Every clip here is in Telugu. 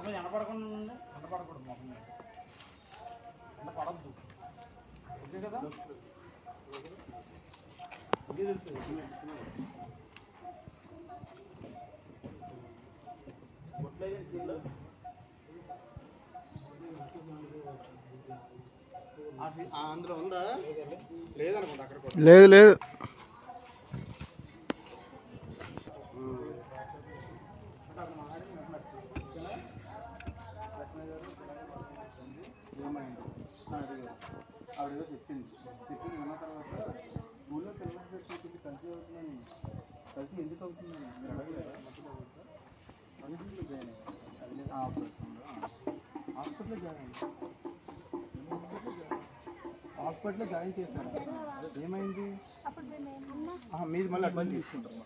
మీద ఎండపడకుండా ఉండండి, ఎండపడకూడదు మొహం మీద, ఎండ పడద్దు. ఓకే కదా? అందులో ఉందా? లేదనుకుంటా అక్కడ. లేదు లేదు. ఆవిడేదో చెప్పింది విన్న తర్వాత స్కూల్లో పిల్లలకి చెప్పింది కలిసి అవుతుందని. కలిసి ఎందుకు అవుతుందని మీరు అడగలేదా? హాస్పిటల్లో జాయిన్ అయ్యారు. హాస్పిటల్లో జాయిన్ చేశారు. ఏమైంది? మీది మళ్ళీ అడ్వాన్స్ తీసుకుంటారు.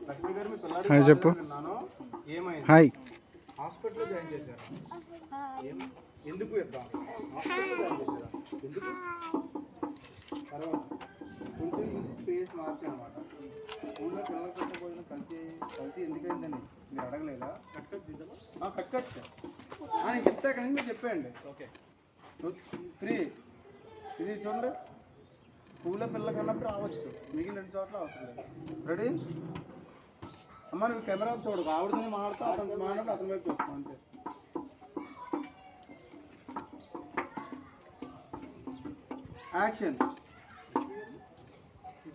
లక్ష్మి గారు మీ పిల్లలు చెప్పు. ఏమైంది? హాయ్. హాస్పిటల్లో జాయిన్ చేశారు. ఎందుకు ఇద్దాం? హాస్పిటల్లో జాయిన్ చేశారా? ఎందుకు? తర్వాత కొంచెం ఫేస్ మార్చి అనమాట. స్కూల్లో పిల్లలు పెట్టబోయిన కలిసి ఎందుకైందని మీరు అడగలేదా? కట్ నీకు చెప్తా కానీ మీరు చెప్పేయండి. Okay free. ఇది చూడండి, స్కూల్లో పిల్లలకి అన్నప్పుడు రావచ్చు, మిగిలిన 2 చోట్ల అవసరం లేదు. రెడీ అమ్మ? నువ్వు కెమెరా చూడు, ఆవిడతోనే మాట్లాడుతూ అతను మాట్లాడి అతని వైపు చూస్తాం అంతే. యాక్షన్.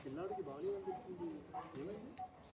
పిల్లాడికి బాగా అనిపించింది. ఏమైంది?